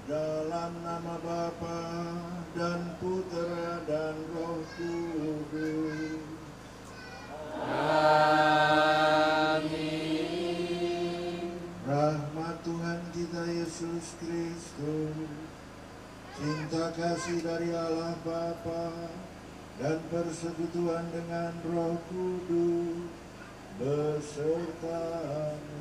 Dalam nama Bapa dan Putera dan Roh Kudus. Amin. Rahmat Tuhan kita Yesus Kristus, cinta kasih dari Allah Bapa, dan persekutuan dengan Roh Kudus besertamu.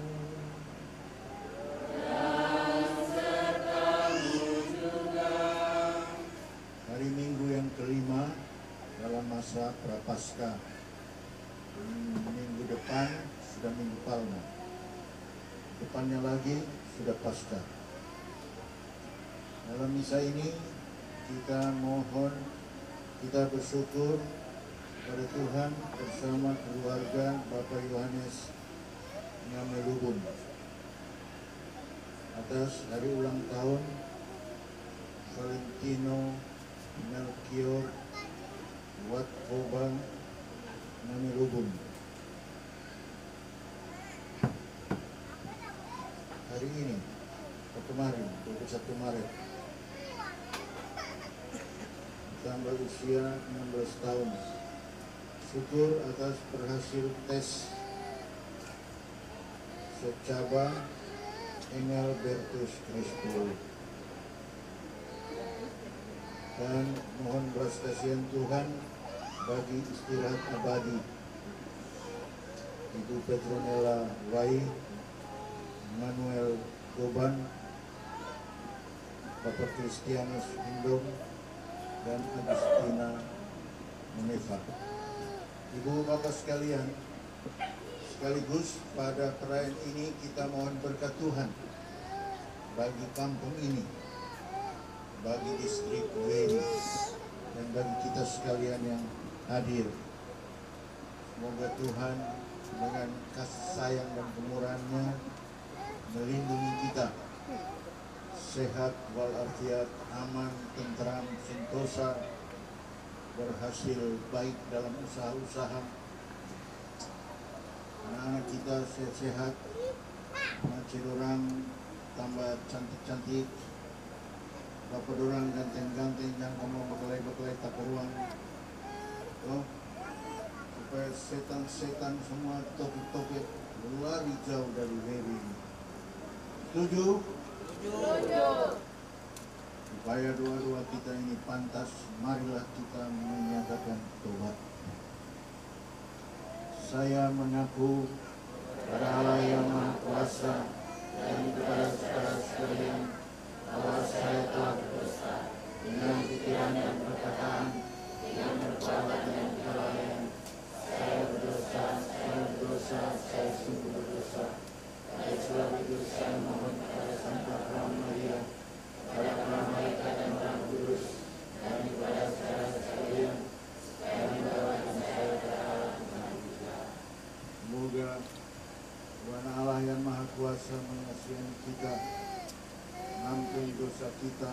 Hari Minggu yang kelima dalam masa Prapaskah. Minggu depan sudah Minggu Palma. Depannya lagi sudah Paskah. Dalam misa ini kita mohon, kita bersyukur pada Tuhan bersama keluarga Bapak Yohanes Ngamelubung atas hari ulang tahun Valentino Melchior Watkoba Ngamelubung. Hari ini atau kemarin 21 Maret tambah usia 16 tahun. Syukur atas berhasil tes secaba Engelbertus Christus, dan mohon belas kasihan Tuhan bagi istirahat abadi Ibu Petronella Wai, Manuel Goban, Bapak Kristianus Indom, dan Agustina Moneva. Ibu Bapak sekalian, sekaligus pada perayaan ini kita mohon berkat Tuhan bagi kampung ini, bagi distrik Weli, dan bagi kita sekalian yang hadir. Semoga Tuhan dengan kasih sayang dan kemurahan-Nya melindungi kita, sehat walafiat, aman, tentram, sentosa, berhasil baik dalam usaha-usaha, anak-anak kita sehat-sehat, macet orang tambah cantik-cantik, bapak dorang ganteng-ganteng, jangan ngomong bekelai-bekelai tak ruang, supaya setan-setan semua topik-topik lari jauh dari Wewi. Setuju? Setuju. Supaya doa-doa kita ini pantas, marilah kita menyatakan tobat. Saya mengaku kepada Allah yang Maha Kuasa dan kepada saudara sekalian bahwa saya telah berdosa dengan pikiran dan perkataan, dengan perbuatan dan kelalaian. Saya berdosa, saya sungguh berdosa. Oleh sebab itu saya mohon kepada Santa Maria, kepada para malaikat dan orang kudus, dan kepada saudara sekalian, yang mendoakan saya kepada Allah Tuhan kita. Semoga Tuhan Allah yang Maha Kuasa mengasihi kita, mengampuni dosa kita.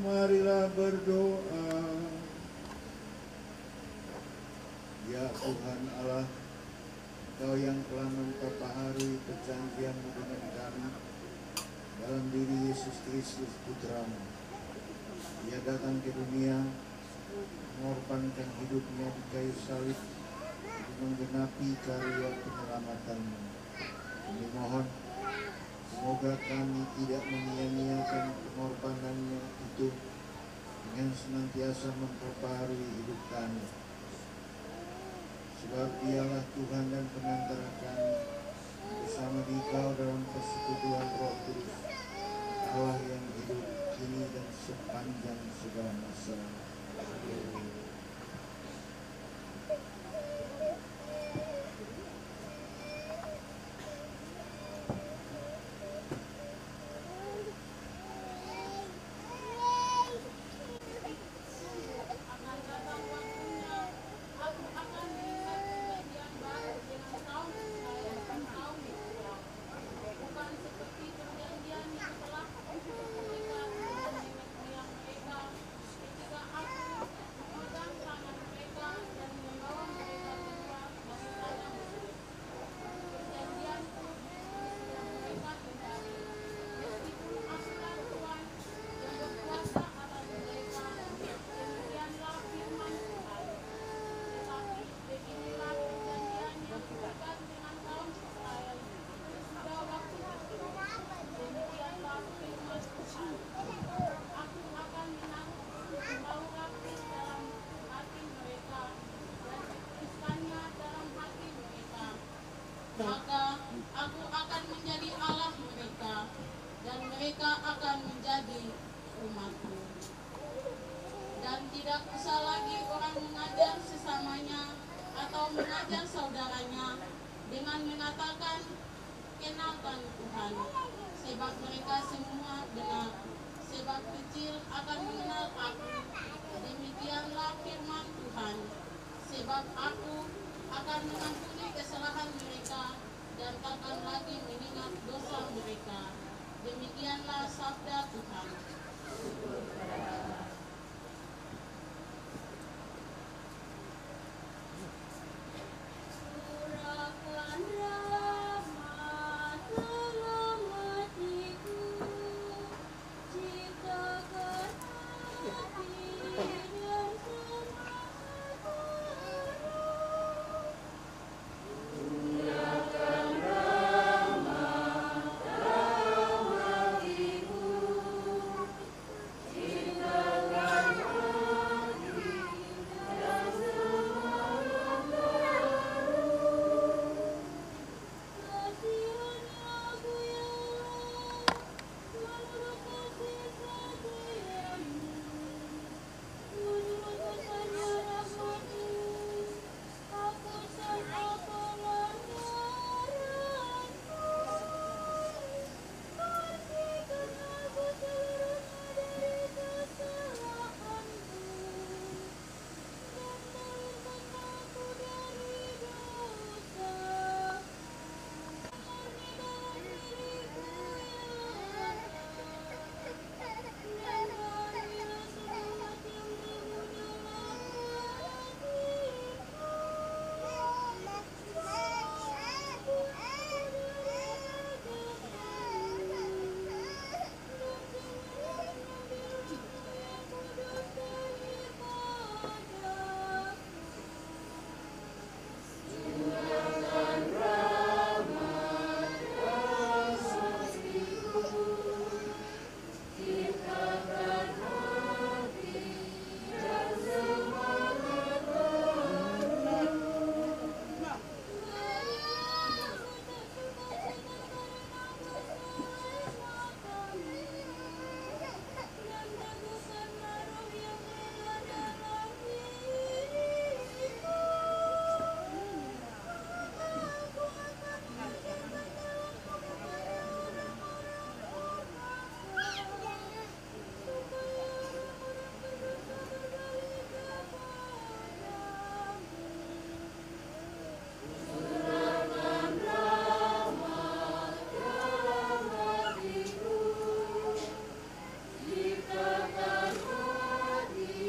Marilah berdoa. Ya Tuhan Allah, Engkau yang telah memperbaharui perjanjian-Mu dengan kami dalam diri Yesus Kristus Putra-Mu. Ia datang ke dunia, mengorbankan hidupnya di kayu salib untuk menggenapi karya penyelamatan-Mu. Kami mohon, semoga kami tidak menyia-nyiakan pengorbanannya itu dengan senantiasa memperbaharui hidup kami. Sebab Dialah Tuhan dan Penantara kami, bersama Dikau dalam persekutuan Roh Kudus, Allah yang hidup kini dan sepanjang segala masa. Tidak usah lagi orang mengajar sesamanya atau mengajar saudaranya dengan mengatakan, kenalkan Tuhan, sebab mereka semua benar. Sebab kecil akan mengenal aku, demikianlah firman Tuhan. Sebab aku akan mengampuni kesalahan mereka dan takkan lagi mengingat dosa mereka. Demikianlah sabda Tuhan. Curahkan rahmat dalam hatiku, ciptakan hati dan semangat baru. Curahkan rahmat dalam hatiku, ciptakan hati dan semangat baru. Kasihani aku ya Allah, menurut kasih setiamu, menurut besarnya rahmat-Mu, hapuskan pelanggaranku, bersihkan aku seluruhnya dari kesalahanku, dan berikan aku dari dosa. Murni dalam diriku ya Allah, dan berilah sebuah hati yang teguh dalam hatiku. Mampu aku dari wajah-Mu, dan sinar biru-Mu yang kudus daripadaku. Curahkan rahmat dalam hatiku, ciptakan hati dan semangat baru. Berilah aku tak sukacita karena keselamatan-Mu, dan teguhkanlah roh yang rela dalam diriku. Aku akan menyingkirkan jalanku kepada orang-orang berdosa, supaya orang-orang berdosa berbalik kepadamu. Curahkan rahmat dalam hatiku, ciptakan hati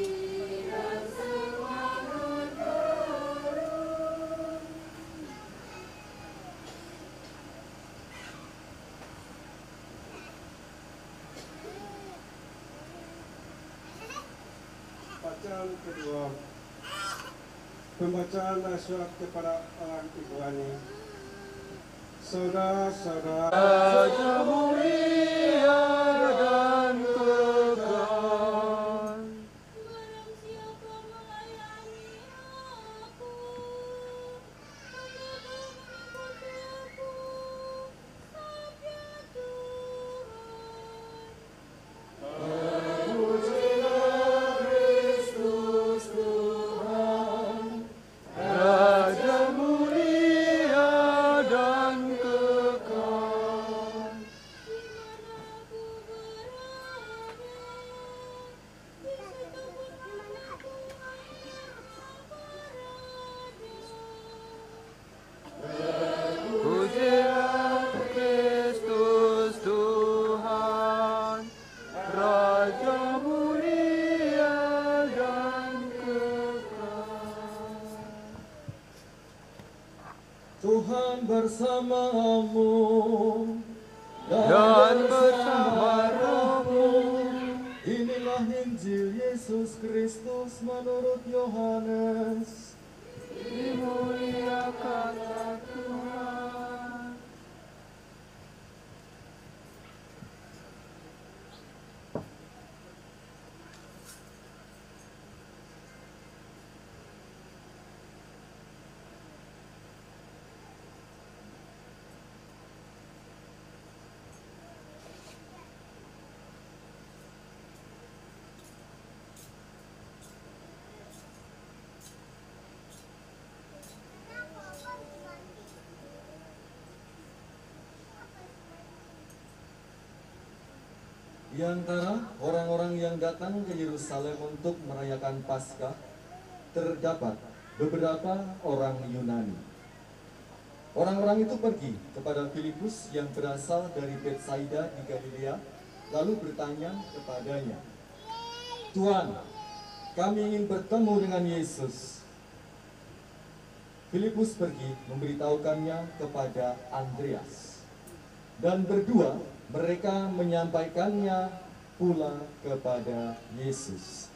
dan semangat baru. Bacaan kedua. Pembacaan surat kepada orang Ibrani. Saudara-saudara, Raja mulia dan kekal. Barang siapa melayani aku, hendaklah mengikuti aku, sabda Tuhan. Terpujilah Kristus Tuhan, Raja mulia dan kekal. Di mana aku berada, di situ pun anakku ayahnya berada. Pujilah Kristus Tuhan, Raja mulia dan kekal. Tuhan bersamamu Dan bersama rohmu. Inilah Injil Yesus Kristus menurut Yohanes. Dimuliakanlah Tuhan. Di antara orang-orang yang datang ke Yerusalem untuk merayakan Paskah, terdapat beberapa orang Yunani. Orang-orang itu pergi kepada Filipus yang berasal dari Betsaida di Galilea, lalu bertanya kepadanya, "Tuan, kami ingin bertemu dengan Yesus." Filipus pergi memberitahukannya kepada Andreas, dan berdua mereka menyampaikannya pula kepada Yesus.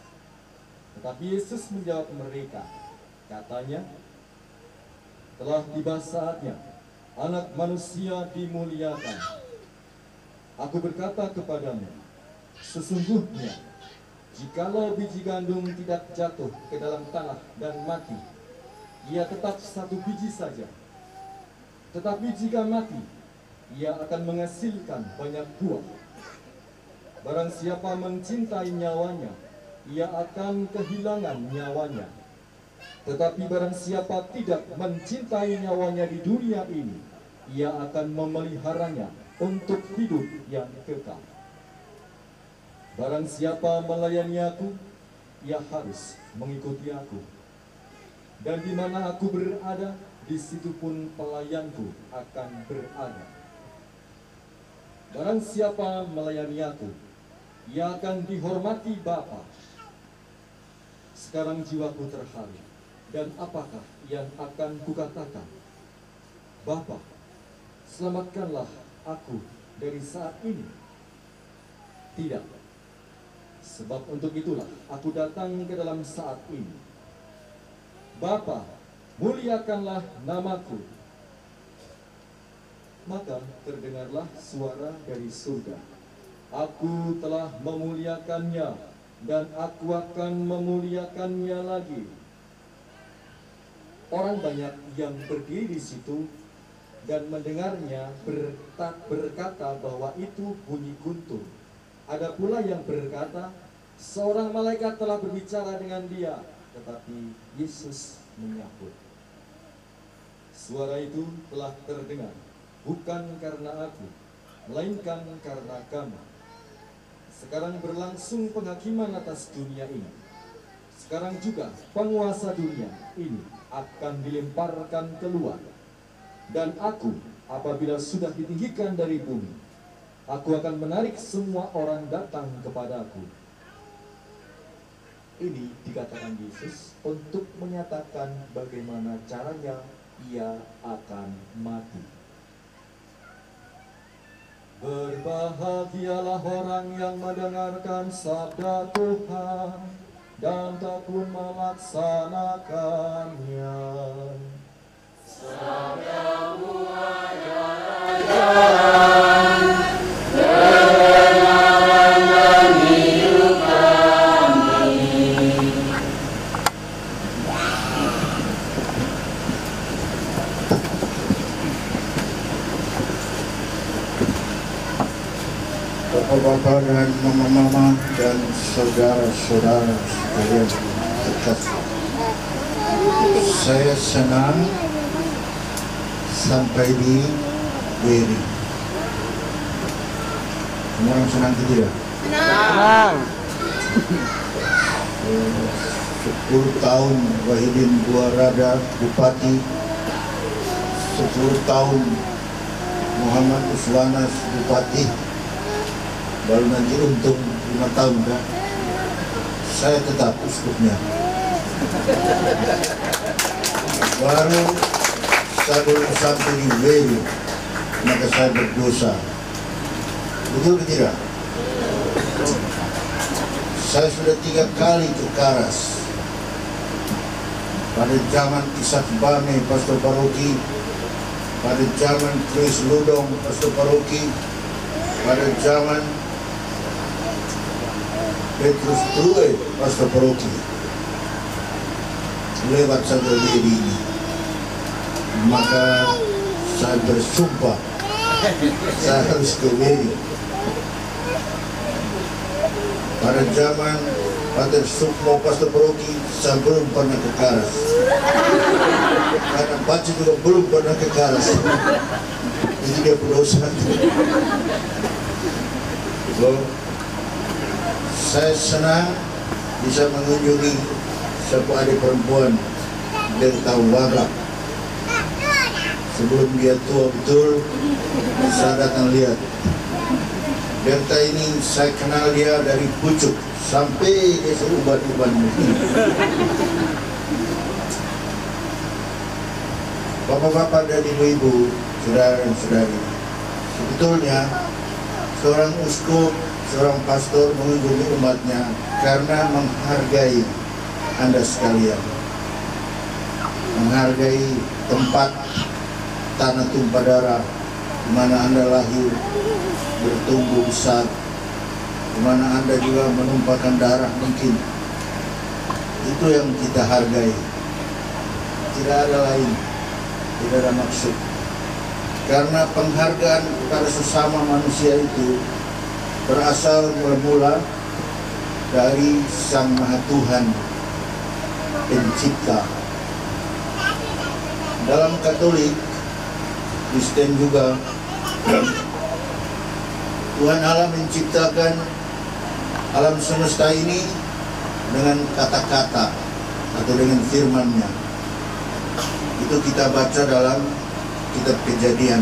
Tetapi Yesus menjawab mereka, katanya, "Telah tiba saatnya Anak Manusia dimuliakan. Aku berkata kepadamu, sesungguhnya, jikalau biji gandum tidak jatuh ke dalam tanah dan mati, ia tetap satu biji saja. Tetapi jika mati, ia akan menghasilkan banyak buah. Barang siapa mencintai nyawanya, ia akan kehilangan nyawanya. Tetapi barang siapa tidak mencintai nyawanya di dunia ini, ia akan memeliharanya untuk hidup yang kekal. Barang siapa melayani aku, ia harus mengikuti aku. Dan di mana aku berada, di situ pun pelayanku akan berada. Barang siapa melayani aku, ia akan dihormati Bapa. Sekarang jiwaku terharu, dan apakah yang akan kukatakan? Bapa, selamatkanlah aku dari saat ini. Tidak, sebab untuk itulah aku datang ke dalam saat ini. Bapa, muliakanlah namaku." Maka terdengarlah suara dari surga, "Aku telah memuliakannya, dan aku akan memuliakannya lagi." Orang banyak yang berdiri di situ dan mendengarnya berkata bahwa itu bunyi guntur. Ada pula yang berkata, "Seorang malaikat telah berbicara dengan dia." Tetapi Yesus menyahut, "Suara itu telah terdengar bukan karena aku, melainkan karena kamu. Sekarang berlangsung penghakiman atas dunia ini. Sekarang juga penguasa dunia ini akan dilemparkan keluar. Dan aku, apabila sudah ditinggikan dari bumi, aku akan menarik semua orang datang kepadaku." Ini dikatakan Yesus untuk menyatakan bagaimana caranya ia akan mati. Berbahagialah orang yang mendengarkan sabda Tuhan dan tekun melaksanakannya. Sabdamu adalah Kebenaran dan hidup kami. Bapak-bapak dan mama-mama dan saudara-saudara sekalian terkasih, saya senang sampai di Beri. Semua orang senang tidak? Senang. 10 tahun Wahidin Buarada Bupati, 10 tahun Muhammad Uswanas Bupati, baru nanti untung 5 tahun kan? Saya tetap uskupnya. Baru saya belum sampai di Beri, maka saya berdosa. Betul tidak? Saya sudah 3 kali ke Karas. Pada zaman Isak Bame, Pastor Paroki. Pada zaman Chris Ludong, Pastor Paroki. Pada zaman Petrus True, Pastor Paroki. Lewat satu Beri ini, maka saya bersumpah saya harus ke Beri. Pada zaman Pater Sukmo, Pastor Paroki, saya belum pernah ke Karas. Karena Pacu juga belum pernah ke Karas. Jadi dia berdosa. So, saya senang bisa mengunjungi sebuah adik perempuan Berta Wabrak. Sebelum dia tua betul, saya datang lihat. Berta ini saya kenal dia dari pucuk sampai dia seuban-uban. Bapak-bapak dan ibu-ibu, saudara dan saudari, sebetulnya seorang uskup, seorang pastor mengunjungi umatnya karena menghargai Anda sekalian, menghargai tempat tanah tumpah darah di mana Anda lahir, bertumbuh besar, di mana Anda juga menumpahkan darah mungkin. Itu yang kita hargai. Tidak ada lain, tidak ada maksud. Karena penghargaan kepada sesama manusia itu berasal bermula dari Sang Maha Tuhan Pencipta. Dalam Katolik, Kristen juga, Tuhan Allah menciptakan alam semesta ini dengan kata-kata atau dengan firman-Nya. Itu kita baca dalam kitab Kejadian.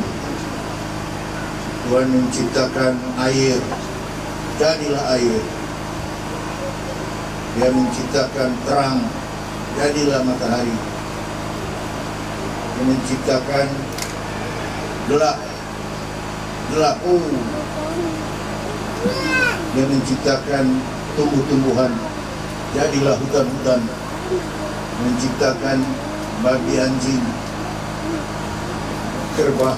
Tuhan menciptakan air, jadilah air. Dia menciptakan terang, jadilah matahari. Dia menciptakan gelap, gelap. Dia menciptakan tumbuh-tumbuhan, jadilah hutan-hutan. Menciptakan babi, anjing, kerbau,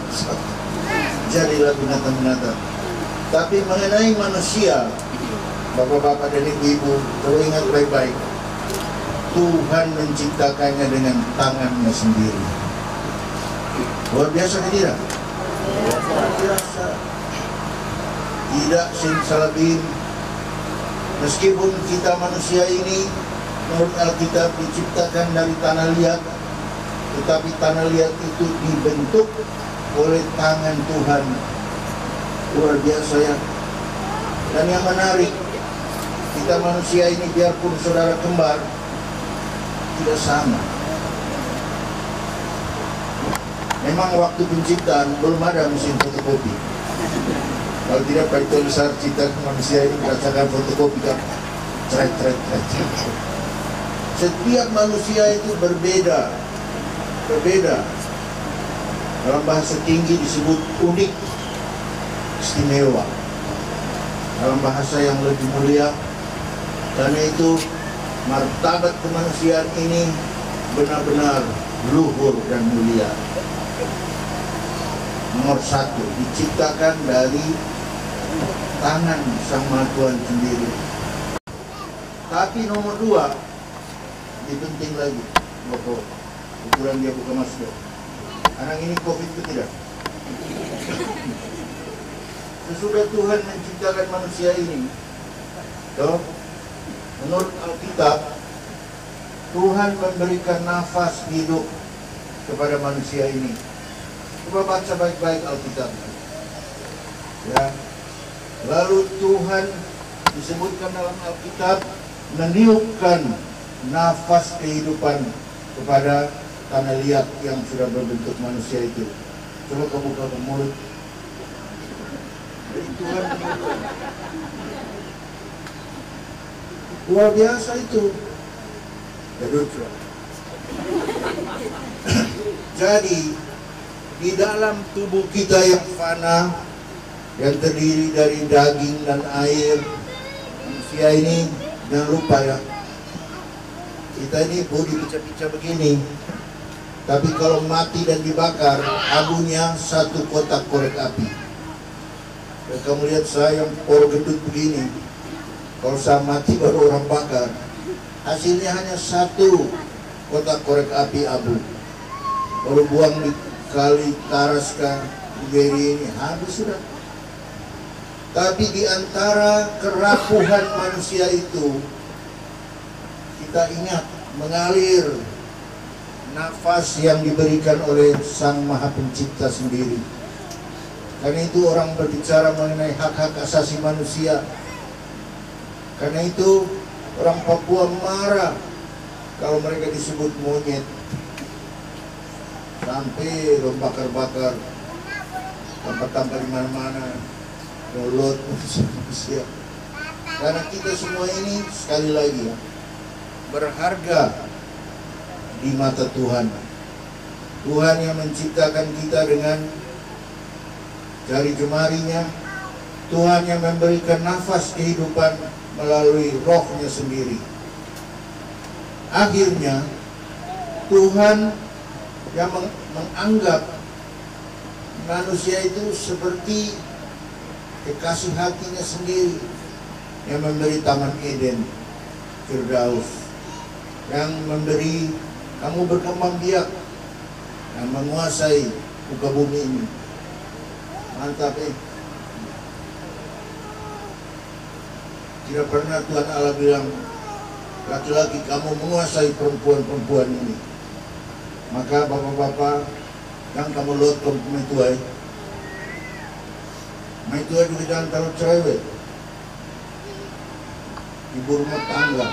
jadilah binatang-binatang. Tapi mengenai manusia, bapak-bapak dan ibu-ibu, perlu ingat baik-baik, Tuhan menciptakannya dengan tangannya sendiri. Luar biasa tidak? Luar biasa. Tidak simsalabim. Meskipun kita manusia ini menurut Alkitab diciptakan dari tanah liat, tetapi tanah liat itu dibentuk oleh tangan Tuhan. Luar biasa ya. Dan yang menarik, kita manusia ini biarpun saudara kembar, tidak sama. Memang waktu penciptaan belum ada mesin fotokopi. Kalau tidak, Pak Itu besar ciptaan manusia ini berdasarkan fotokopi kan. Cret. Setiap manusia itu berbeda. Dalam bahasa tinggi disebut unik, istimewa. Dalam bahasa yang lebih mulia, karena itu martabat kemanusiaan ini benar-benar luhur dan mulia. Nomor satu, diciptakan dari tangan Sang Maha Tuhan sendiri. Tapi nomor dua, lebih penting lagi, Bapak, ukuran dia buka masker. Anak ini COVID itu tidak. Sesudah Tuhan menciptakan manusia ini, menurut Alkitab, Tuhan memberikan nafas hidup kepada manusia ini. Coba baca baik-baik Alkitab. Ya. Lalu Tuhan disebutkan dalam Alkitab meniupkan nafas kehidupan kepada tanah liat yang sudah berbentuk manusia itu. Coba kamu buka mulut. Dari Tuhan meniupkan. Luar biasa itu. Jadi di dalam tubuh kita yang fana, yang terdiri dari daging dan air, manusia ini jangan lupa ya, kita ini bodi pica-pica begini, tapi kalau mati dan dibakar, abunya satu kotak korek api. Dan kamu lihat saya yang poro gendut begini, kalau saya mati baru orang bakar, hasilnya hanya satu kotak korek api abu. Kalau buang di kali Taraska, Geri ini habis sudah. Tapi di antara kerapuhan manusia itu, kita ingat mengalir nafas yang diberikan oleh Sang Maha Pencipta sendiri. Karena itu orang berbicara mengenai hak-hak asasi manusia. Karena itu orang Papua marah kalau mereka disebut monyet. Sampai bakar-bakar tempat-tempat di mana-mana, mulut manusia. Karena kita semua ini sekali lagi berharga di mata Tuhan. Tuhan yang menciptakan kita dengan jari jemarinya, Tuhan yang memberikan nafas kehidupan melalui rohnya sendiri. Akhirnya Tuhan yang menganggap manusia itu seperti kekasih hatinya sendiri, yang memberi Taman Eden, Firdaus, yang memberi kamu berkembang biak dan menguasai muka bumi ini. Mantap Tidak pernah Tuhan Allah bilang, laki-laki kamu menguasai perempuan-perempuan ini. Maka bapak-bapak yang kamu lot metuai, metuai juga jangan terlalu cerewet. Ibu rumah tangga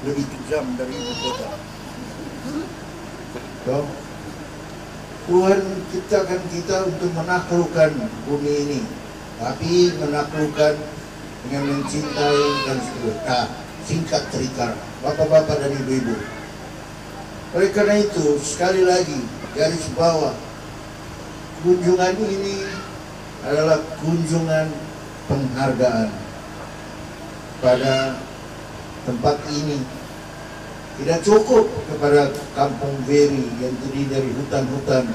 lebih kejam dari ibu kota. So, Tuhan ciptakan kita untuk menaklukkan bumi ini, tapi menaklukkan dengan mencintai dan seterusnya. Singkat cerita, bapak-bapak dan ibu-ibu. Oleh karena itu, sekali lagi garis bawah, kunjungan ini adalah kunjungan penghargaan pada tempat ini. Tidak cukup kepada kampung Beri yang terdiri dari hutan-hutan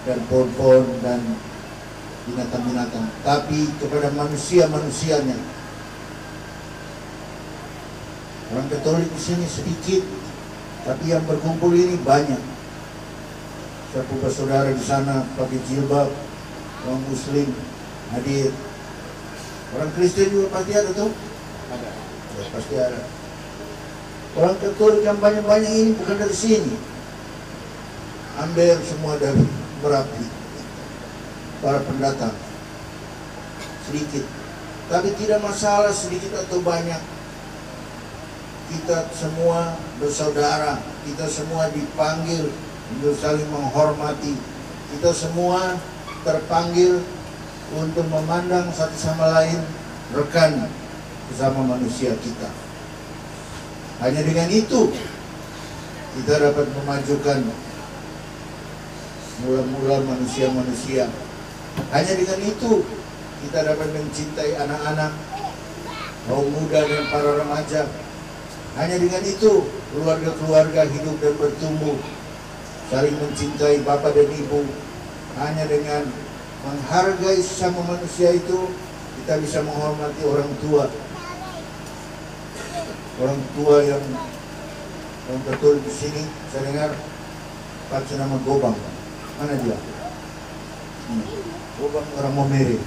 dan pohon-pohon dan binatang-binatang, tapi kepada manusia-manusianya. Orang Katolik di sini sedikit, tapi yang berkumpul ini banyak. Siapa bersaudara di sana pakai jilbab, orang Muslim hadir. Orang Kristen juga pasti ada tuh. Ada. Ya, pasti ada. Orang Katolik yang banyak-banyak ini bukan dari sini. Ambil semua dari Merapi. Para pendatang. Sedikit. Tapi tidak masalah sedikit atau banyak. Kita semua bersaudara. Kita semua dipanggil untuk saling menghormati. Kita semua terpanggil untuk memandang satu sama lain rekan bersama manusia kita. Hanya dengan itu kita dapat memajukan mula-mula manusia-manusia. Hanya dengan itu kita dapat mencintai anak-anak, kaum muda dan para remaja. Hanya dengan itu keluarga-keluarga hidup dan bertumbuh, saling mencintai bapak dan ibu. Hanya dengan menghargai sesama manusia itu kita bisa menghormati orang tua. Orang tua yang betul di sini, saya dengar pakai nama Gobang. Mana dia? Gobang orang Momere.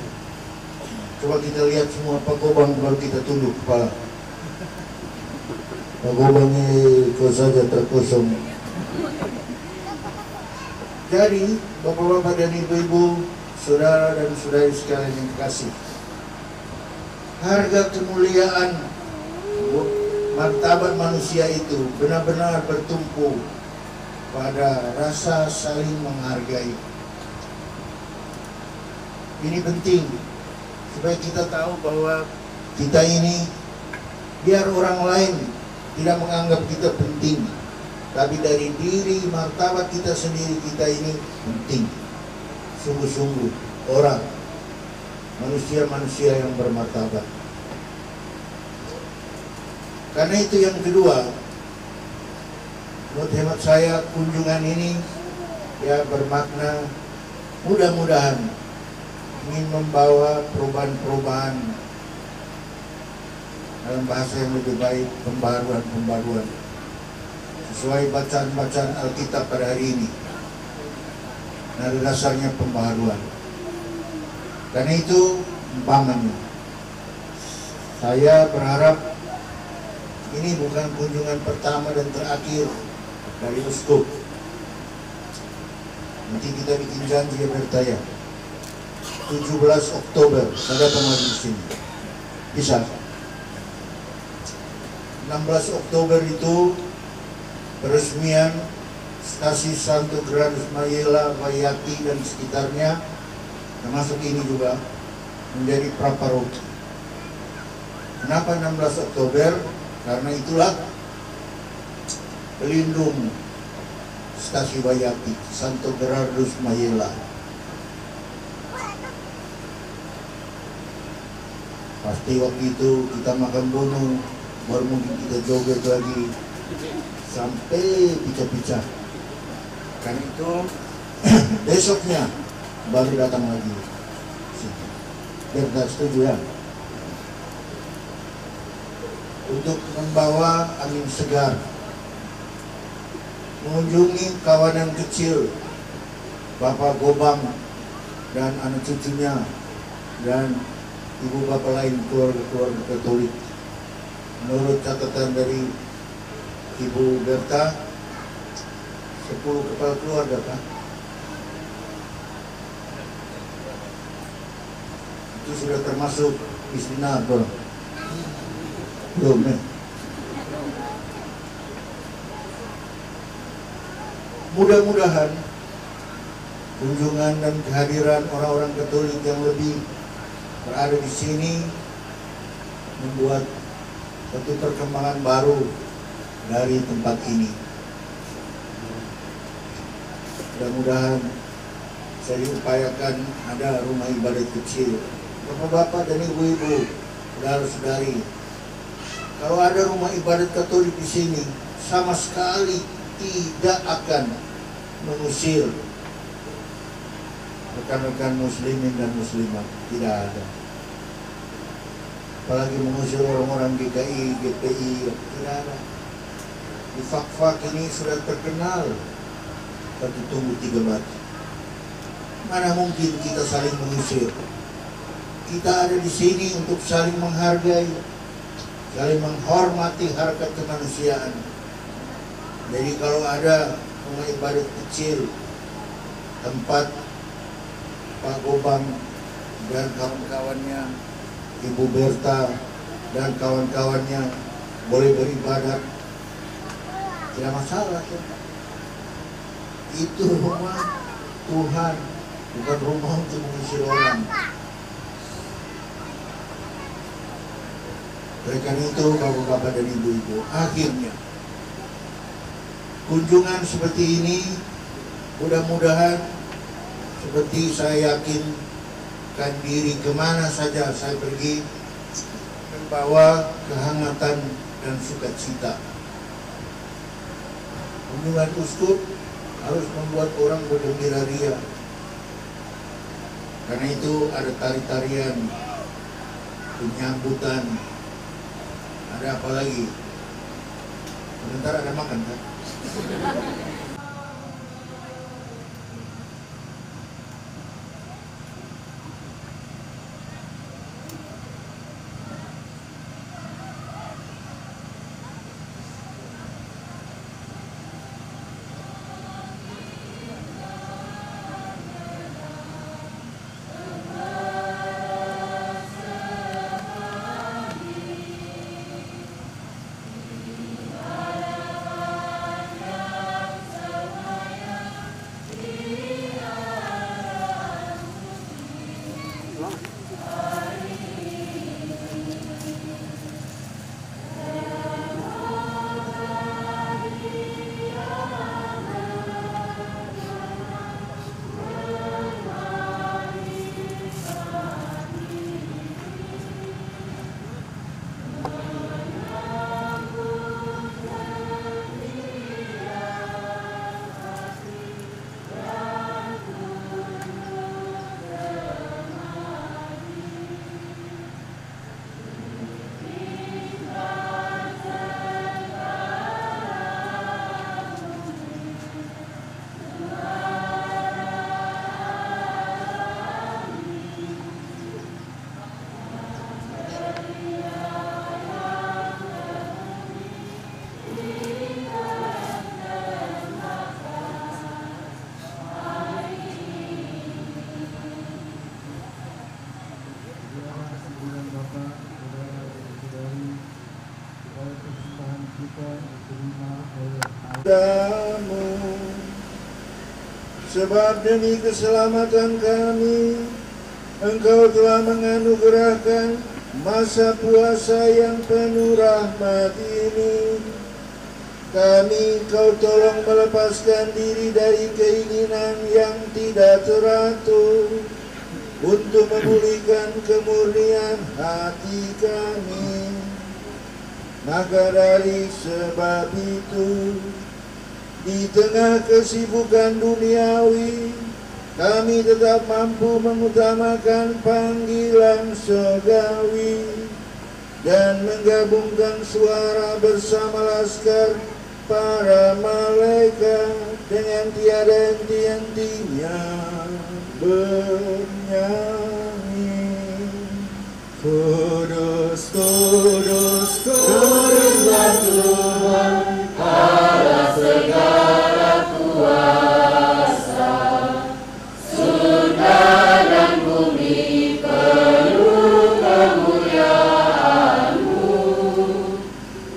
Coba kita lihat semua Pak Gobang baru kita tunduk kepala. Pak Gobang ini kau saja terkosong. Jadi bapak-bapak dan ibu-ibu, saudara dan saudari sekalian yang kasih, harga kemuliaan martabat manusia itu benar-benar bertumpu pada rasa saling menghargai. Ini penting supaya kita tahu bahwa kita ini, biar orang lain tidak menganggap kita penting, tapi dari diri martabat kita sendiri, kita ini penting. Sungguh-sungguh orang, manusia-manusia yang bermartabat. Karena itu yang kedua, menurut hemat saya kunjungan ini ya bermakna mudah-mudahan ingin membawa perubahan-perubahan, dalam bahasa yang lebih baik, pembaruan-pembaruan sesuai bacaan-bacaan Alkitab pada hari ini. Nah, dasarnya pembaharuan. Karena itu umpamanya, saya berharap ini bukan kunjungan pertama dan terakhir dari Uskup. Nanti kita bikin janji ya bertanya 17 Oktober saya datang lagi di sini. Bisa? 16 Oktober itu peresmian stasi Santo Granus Mayela, Wayaki dan sekitarnya, termasuk ini juga, menjadi praparoki. Kenapa 16 Oktober? Karena itulah pelindung stasi Wayaki, Santo Granus Mayela. Pasti waktu itu kita makan gunung, baru mungkin kita joget lagi sampai picah-picah. Karena itu besoknya baru datang lagi. Biar setuju ya. Untuk membawa angin segar, mengunjungi kawanan kecil Bapak Gobang dan anak cucunya dan ibu bapak lain keluarga Katolik. Menurut catatan dari Ibu Berta, 10 kepala keluarga kan? Itu sudah termasuk istri Nabel. Belum ya? Mudah-mudahan kunjungan dan kehadiran orang-orang Katolik yang lebih berada di sini membuat satu perkembangan baru dari tempat ini. Mudah-mudahan saya diupayakan ada rumah ibadat kecil. Bapak-bapak dan ibu-ibu, saudara-saudari, kalau ada rumah ibadat Katolik di sini, sama sekali tidak akan mengusir rekan-rekan muslimin dan muslimat, tidak ada. Apalagi mengusir orang-orang GKI, GPI, tidak ada. Di fak-fak ini sudah terkenal satu tunggu tiga mati. Mana mungkin kita saling mengusir? Kita ada di sini untuk saling menghargai, saling menghormati harkat kemanusiaan. Jadi kalau ada rumah ibadat kecil, tempat Pak Gobang dan kawan-kawannya, Ibu Berta dan kawan-kawannya boleh beribadat, tidak masalah. Itu rumah Tuhan, bukan rumah untuk mengusir orang. Oleh karena itu, bapak-bapak dan ibu-ibu, akhirnya kunjungan seperti ini mudah-mudahan seperti saya yakinkan diri kemana saja saya pergi, membawa kehangatan dan sukacita. Kunjungan uskup harus membuat orang bergembira ria. Karena itu ada tari-tarian, penyambutan, ada apa lagi? Sebentar ada makan kan? Padamu. Sebab demi keselamatan kami, Engkau telah menganugerahkan masa puasa yang penuh rahmat ini. Kami Kau tolong melepaskan diri dari keinginan yang tidak teratur untuk memulihkan kemurnian hati kami. Maka dari sebab itu, di tengah kesibukan duniawi, kami tetap mampu mengutamakan panggilan surgawi dan menggabungkan suara bersama laskar para malaikat dengan tiada henti-hentinya bernyanyi. Kudus, kudus, kuduslah Tuhan Allah segala kuasa. Surga dan bumi penuh kemuliaan-Mu.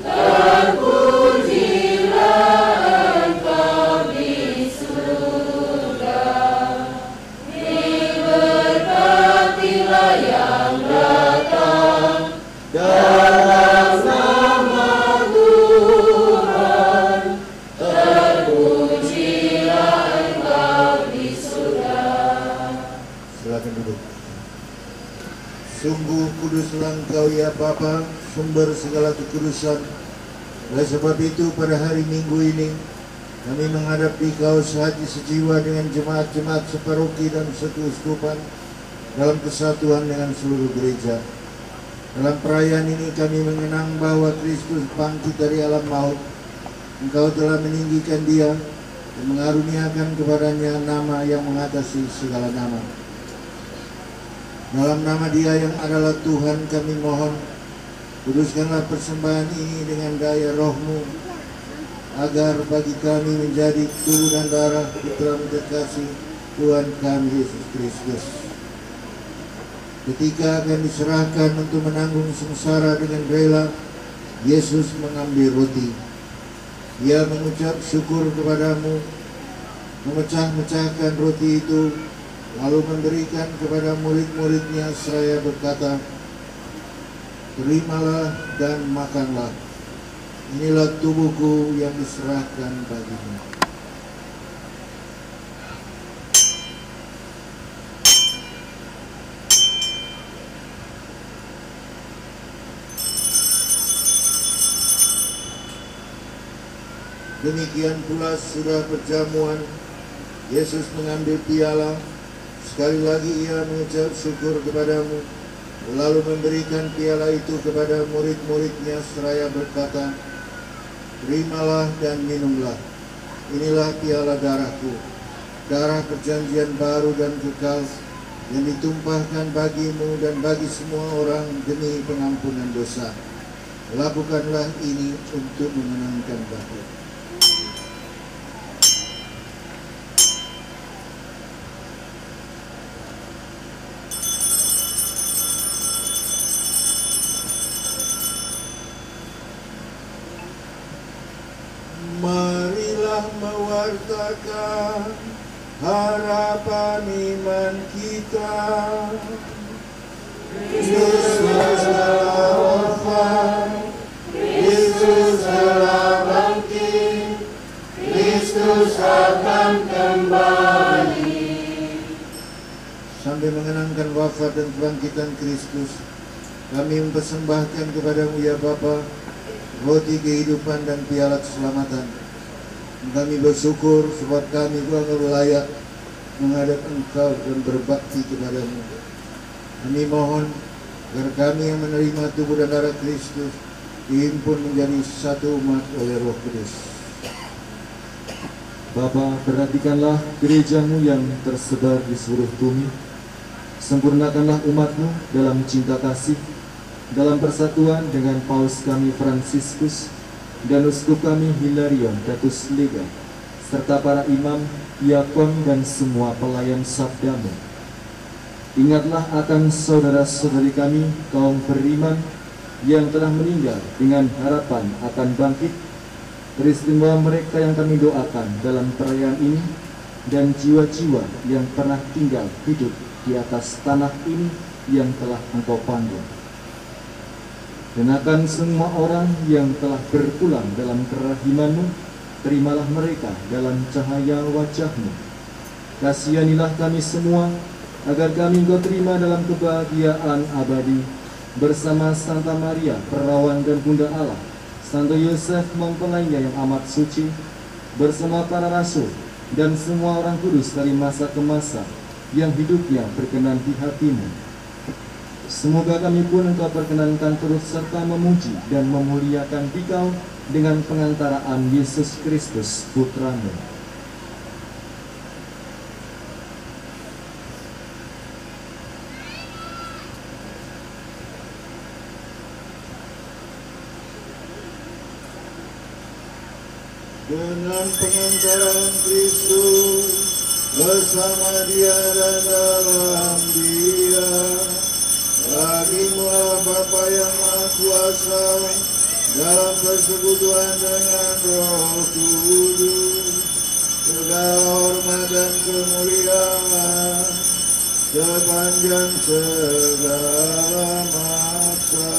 Terpujilah Engkau di surga. Diberkatilah yang datang dalam nama Tuhan. Terpujilah Engkau di surga. Silakan duduk. Sungguh kuduslah Engkau ya Bapa, sumber segala kekudusan. Oleh sebab itu pada hari Minggu ini kami menghadap di Kau sehati sejiwa dengan jemaat-jemaat separoki dan sekeuskupan dalam kesatuan dengan seluruh gereja. Dalam perayaan ini kami mengenang bahwa Kristus bangkit dari alam maut. Engkau telah meninggikan Dia dan mengaruniakan kepadanya nama yang mengatasi segala nama. Dalam nama Dia yang adalah Tuhan kami mohon, kuduskanlah persembahan ini dengan daya Roh-Mu, agar bagi kami menjadi tubuh dan darah Putra terkasih Tuhan kami Yesus Kristus. Ketika akan diserahkan untuk menanggung sengsara dengan rela, Yesus mengambil roti. Ia mengucap syukur kepadamu, memecah-mecahkan roti itu, lalu memberikan kepada murid-muridnya seraya berkata, "Terimalah dan makanlah. Inilah tubuhku yang diserahkan bagimu." Demikian pula sudah perjamuan, Yesus mengambil piala. Sekali lagi Ia mengucap syukur kepadamu, lalu memberikan piala itu kepada murid-muridnya seraya berkata, "Terimalah dan minumlah. Inilah piala darahku, darah perjanjian baru dan kekal, yang ditumpahkan bagimu dan bagi semua orang demi pengampunan dosa. Lakukanlah ini untuk mengenangkan Bapa." Marilah mewartakan harapan iman kita. Kristus telah wafat, Kristus telah bangkit, Kristus akan kembali. Sambil mengenangkan wafat dan kebangkitan Kristus, kami mempersembahkan kepadamu ya Bapa, roti kehidupan dan piala keselamatan. Kami bersyukur sebab kami dianggap layak menghadap Engkau dan berbakti kepadamu. Kami mohon agar kami yang menerima tubuh dan darah Kristus dihimpun menjadi satu umat oleh Roh Kudus. Bapa, perhatikanlah gereja-Mu yang tersebar di seluruh bumi. Sempurnakanlah umat-Mu dalam cinta kasih, dalam persatuan dengan Paus kami Fransiskus dan Uskup kami Hilarion Datus Lega, serta para imam, diakon dan semua pelayan sabda-Mu. Ingatlah akan saudara-saudari kami kaum beriman yang telah meninggal dengan harapan akan bangkit, peristiwa mereka yang kami doakan dalam perayaan ini, dan jiwa-jiwa yang pernah tinggal hidup di atas tanah ini yang telah Engkau panggil. Dan akan semua orang yang telah berpulang dalam kerahiman-Mu, terimalah mereka dalam cahaya wajah-Mu. Kasihanilah kami semua, agar kami Engkau terima dalam kebahagiaan abadi, bersama Santa Maria, Perawan dan Bunda Allah, Santo Yosef mempelainya yang amat suci, bersama para rasul, dan semua orang kudus dari masa ke masa, yang hidupnya berkenan di hati-Mu. Semoga kami pun Engkau perkenankan terus serta memuji dan memuliakan Dikau dengan pengantaraan Yesus Kristus Putra-Mu. Dengan pengantaran Kristus bersama Dia dan dalam Dia, bagimu Bapa yang Maha Kuasa, dalam persekutuan dengan Roh Kudus, segala hormat dan kemuliaan sepanjang segala masa.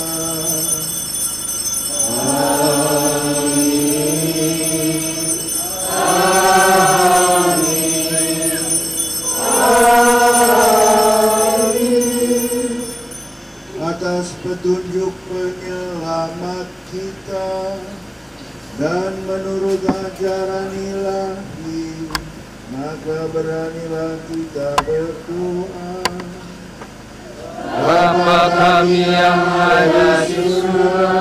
Atas petunjuk penyelamat kita dan menurut ajaran ilahi, maka beranilah kita berdoa. Bapa kami yang ada di surga,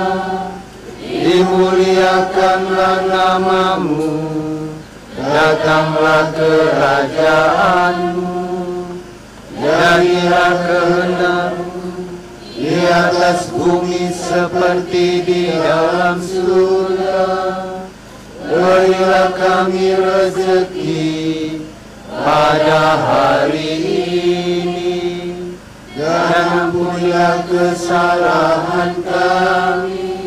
dimuliakanlah nama-Mu, datanglah kerajaan-Mu, jadilah kehendak-Mu di atas bumi seperti di dalam surga. Berilah kami rezeki pada hari ini, dan ampunilah kesalahan kami,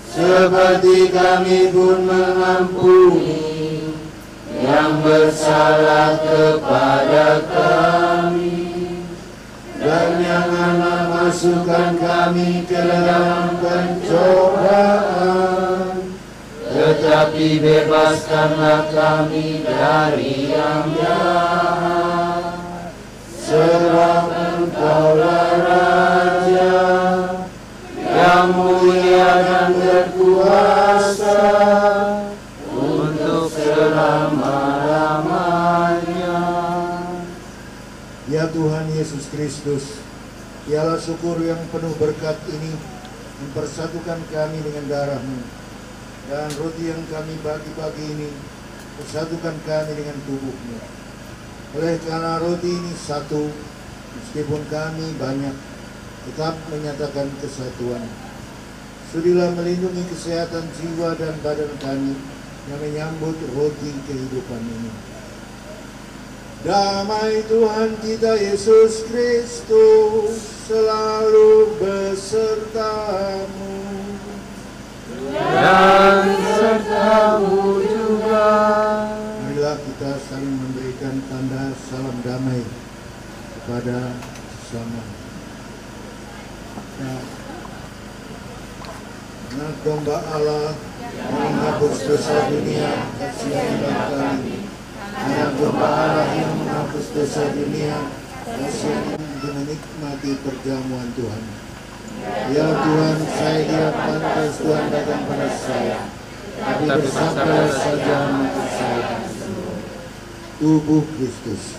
seperti kami pun mengampuni yang bersalah kepada kami. Dan janganlah masukkan kami ke dalam pencobaan, tetapi bebaskanlah kami dari yang jahat. Sebab Engkaulah Raja yang mulia dan berkuasa untuk selama-lamanya. Ya Tuhan Yesus Kristus, piala syukur yang penuh berkat ini mempersatukan kami dengan darah-Mu, dan roti yang kami bagi-bagi ini persatukan kami dengan tubuh-Mu. Oleh karena roti ini satu, meskipun kami banyak, tetap menyatakan kesatuan. Sudilah melindungi kesehatan jiwa dan badan kami yang menyambut roti kehidupan ini. Damai Tuhan kita Yesus Kristus selalu besertamu dan serta-Mu juga. Marilah kita saling memberikan tanda salam damai kepada sesama. Anak domba Allah yang menghapus dosa dunia, kasihanlah kami. Anak domba Allah yang menghapus dosa dunia, kasihan dengan menikmati perjamuan Tuhan. Ya Tuhan, saya tidak pantas Tuhan datang pada saya, tapi bersabdalah saja maka saya akan sembuh. Tubuh Kristus.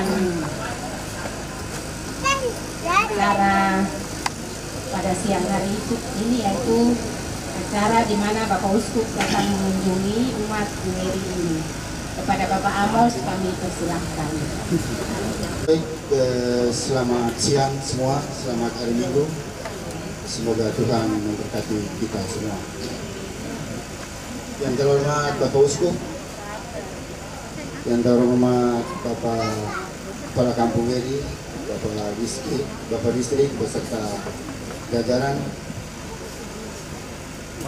melaksanakan acara pada siang hari ini, yaitu acara di mana Bapak Uskup akan mengunjungi umat Mary ini. Kepada Bapak Amos kami persilahkan. Baik, selamat siang semua, selamat hari Minggu. Semoga Tuhan memberkati kita semua. Yang terhormat Bapak Uskup, yang terhormat Bapak Kepala Kampung Mary, Bapak Distrik beserta jajaran,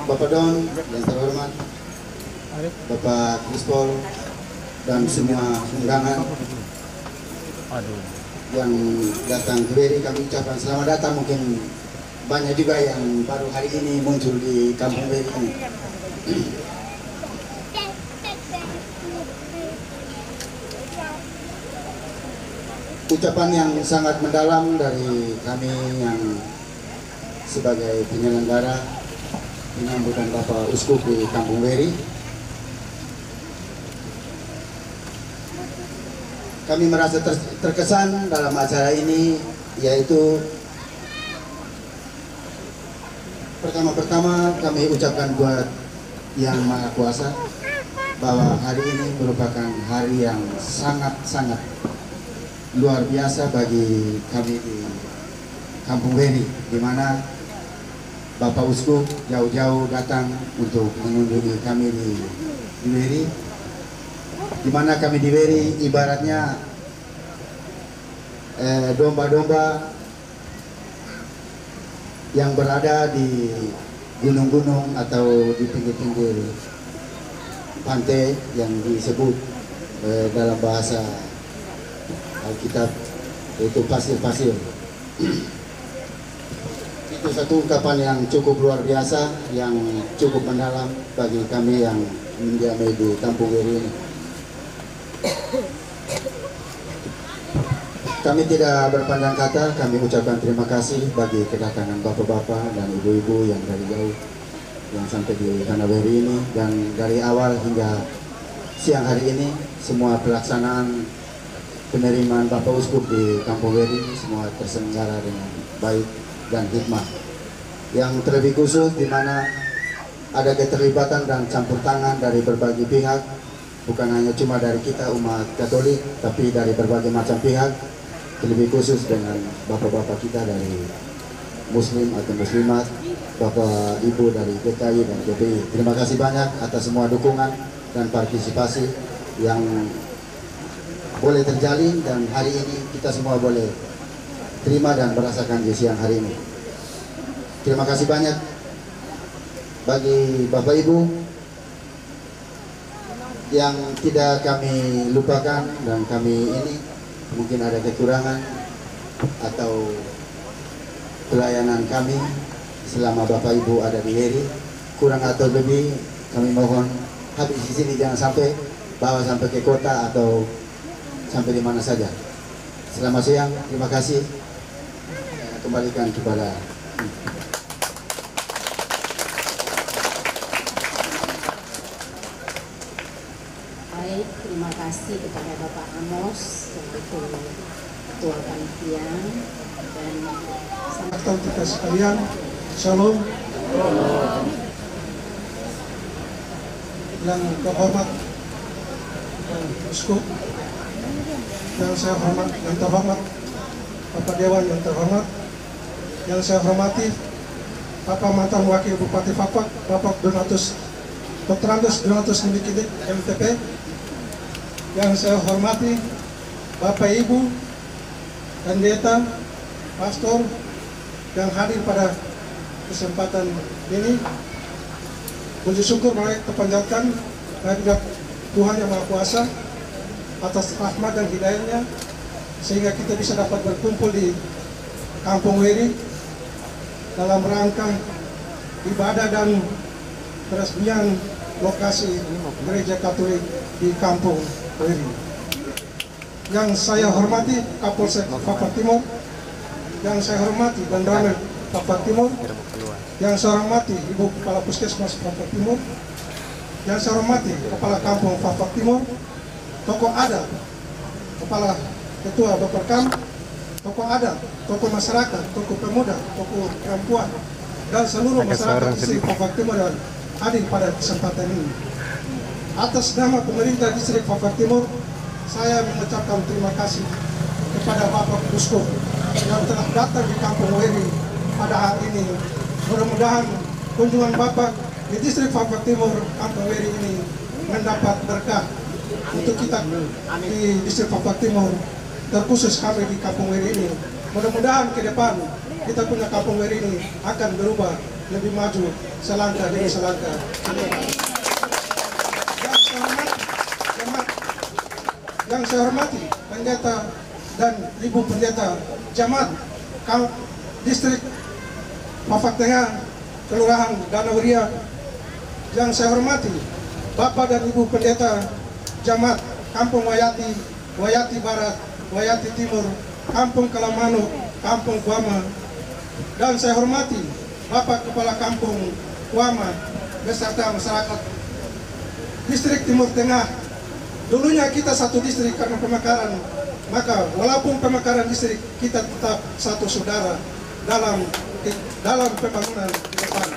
Bapak Don yang terhormat, Bapak Krispol, dan semua undangan yang datang ke Mary, kami ucapkan selamat datang. Mungkin banyak juga yang baru hari ini muncul di Kampung Mary ini. Ucapan yang sangat mendalam dari kami yang sebagai penyelenggara penyambutan Bapak Uskup di Kampung Mary. Kami merasa terkesan dalam acara ini, yaitu pertama-tama kami ucapkan buat Yang Maha Kuasa bahwa hari ini merupakan hari yang sangat-sangat luar biasa bagi kami di Kampung Mary, di mana Bapak Uskup jauh-jauh datang untuk mengunjungi kami di Mary, di mana kami di Mary ibaratnya domba-domba yang berada di gunung-gunung atau di pinggir-pinggir pantai yang disebut dalam bahasa Alkitab yaitu pasir-pasir. Itu satu ungkapan yang cukup luar biasa, yang cukup mendalam bagi kami yang mendiami di Kampung Mary ini. Kami tidak berpandang kata, kami ucapkan terima kasih bagi kedatangan bapak-bapak dan ibu-ibu yang dari jauh yang sampai di Tanah Mary ini, dan dari awal hingga siang hari ini semua pelaksanaan penerimaan Bapak Uskup di Kampung Mary semua terselenggara dengan baik dan hikmah. Yang terlebih khusus di mana ada keterlibatan dan campur tangan dari berbagai pihak, bukan hanya cuma dari kita umat Katolik, tapi dari berbagai macam pihak, terlebih khusus dengan bapak-bapak kita dari Muslim atau Muslimat, Bapak Ibu dari DKI dan GPI. Terima kasih banyak atas semua dukungan dan partisipasi yang boleh terjalin, dan hari ini kita semua boleh terima dan merasakan di siang hari ini. Terima kasih banyak bagi Bapak Ibu yang tidak kami lupakan, dan kami ini mungkin ada kekurangan atau pelayanan kami selama Bapak Ibu ada di Mary kurang atau lebih, kami mohon habis di sini jangan sampai bawa sampai ke kota atau sampai di mana saja. Selamat siang, terima kasih. Kembalikan kepada Baik, terima kasih kepada Bapak Amos selaku Ketua Panitia, dan Atau kita sekalian, Shalom. Yang terhormat Uskup, yang saya hormat, yang terhormat Bapak Dewan yang terhormat, yang saya hormati Bapak mantan Wakil Bupati Fapak, Bapak Donatus Dr. Donatus Nimikidik MTP, yang saya hormati Bapak Ibu, pendeta, pastor yang hadir pada kesempatan ini. Puji syukur mulai terpanjatkan kehadirat Tuhan Yang Maha Kuasa atas rahmat dan hidayahnya, sehingga kita bisa dapat berkumpul di Kampung Mary dalam rangka ibadah dan peresmian lokasi Gereja Katolik di Kampung Mary. Yang saya hormati Kapolsek Papua Timur, yang saya hormati dan Danramil Papua Timur, yang saya hormati Ibu Kepala Puskesmas Papua Timur, yang saya hormati Kepala Kampung Papua Timur, tokoh adat, Kepala ketua Baperkam, tokoh adat, tokoh masyarakat, tokoh pemuda, tokoh perempuan, dan seluruh masyarakat distrik Fafak Timur yang hadir pada kesempatan ini. Atas nama pemerintah distrik Fafak Timur, saya mengucapkan terima kasih kepada Bapak Uskup yang telah datang di Kampung Weri pada hari ini. Mudah-mudahan kunjungan Bapak di distrik Fafak Timur, Kampung Weri ini mendapat berkah untuk kita di distrik Fafak Timur, terkhusus kami di Kampung Weri ini. Mudah-mudahan ke depan kita punya Kampung Weri ini akan berubah lebih maju selangkah demi selangkah. Yang saya hormati pendeta dan ibu pendeta Jamaat distrik Fafak Tengah, Kelurahan Danau Ria. Yang saya hormati Bapak dan Ibu pendeta Jamaat Kampung Wayati, Wayati Barat, Wayati Timur, Kampung Kalamanu, Kampung Kuama. Dan saya hormati Bapak Kepala Kampung Kuama beserta masyarakat distrik Timur Tengah. Dulunya kita satu distrik karena pemekaran, maka walaupun pemekaran distrik, kita tetap satu saudara dalam pembangunan ke depan.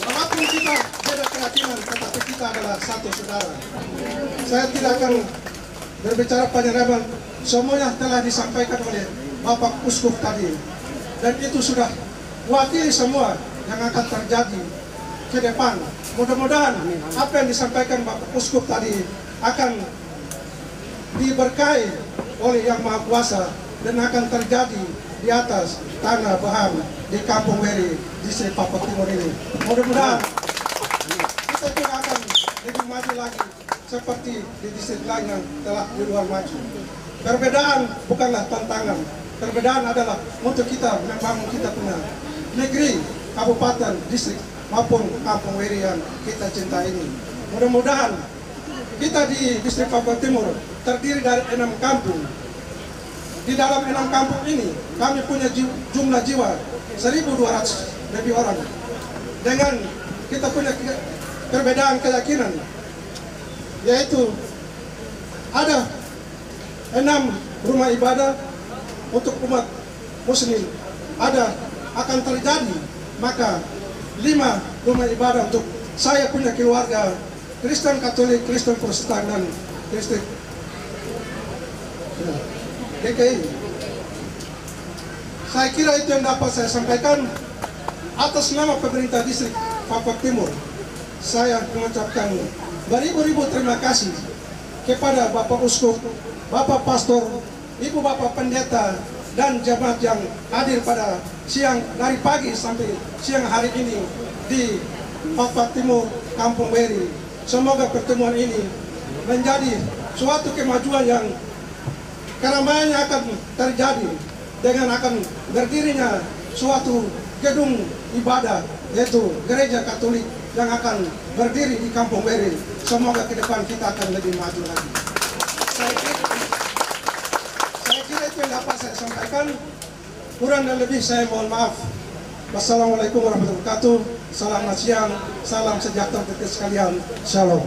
Walaupun kita beda keyakinan, tetapi kita adalah satu saudara. Saya tidak akan berbicara panjang lebar, semuanya telah disampaikan oleh Bapak Uskup tadi, dan itu sudah wakili semua yang akan terjadi ke depan. Mudah-mudahan apa yang disampaikan Bapak Uskup tadi akan diberkahi oleh Yang Maha Kuasa dan akan terjadi di atas tanah Baham di Kampung Weri, distrik Fafak Timur ini. Mudah-mudahan kita juga akan lebih maju lagi seperti di distrik lain yang telah di luar maju. Perbedaan bukanlah tantangan, perbedaan adalah untuk kita membangun kita punya negeri, kabupaten, distrik maupun Kampung Weri yang kita cinta ini. Mudah-mudahan kita di distrik Fafak Timur terdiri dari 6 kampung. Di dalam 6 kampung ini kami punya jumlah jiwa 1.200 lebih orang. Dengan kita punya perbedaan keyakinan, yaitu ada 6 rumah ibadah untuk umat muslim, akan terjadi maka 5 rumah ibadah untuk saya punya keluarga Kristen Katolik, Kristen Protestan, dan Kristen DKI. Saya kira itu yang dapat saya sampaikan atas nama pemerintah distrik Fafak Timur. Saya mengucapkan beribu-ribu terima kasih kepada Bapak Uskup, Bapak Pastor, Ibu Bapak Pendeta, dan jemaat yang hadir pada siang dari pagi sampai siang hari ini di Fafak Timur, Kampung Weri. Semoga pertemuan ini menjadi suatu kemajuan yang keramaiannya akan terjadi dengan akan berdirinya suatu gedung ibadah, yaitu Gereja Katolik yang akan berdiri di Kampung Weri. Semoga ke depan kita akan lebih maju lagi. Saya kira itu yang dapat saya sampaikan. Kurang dan lebih saya mohon maaf. Wassalamualaikum warahmatullahi wabarakatuh. Salam siang, salam sejahtera untuk sekalian. Shalom.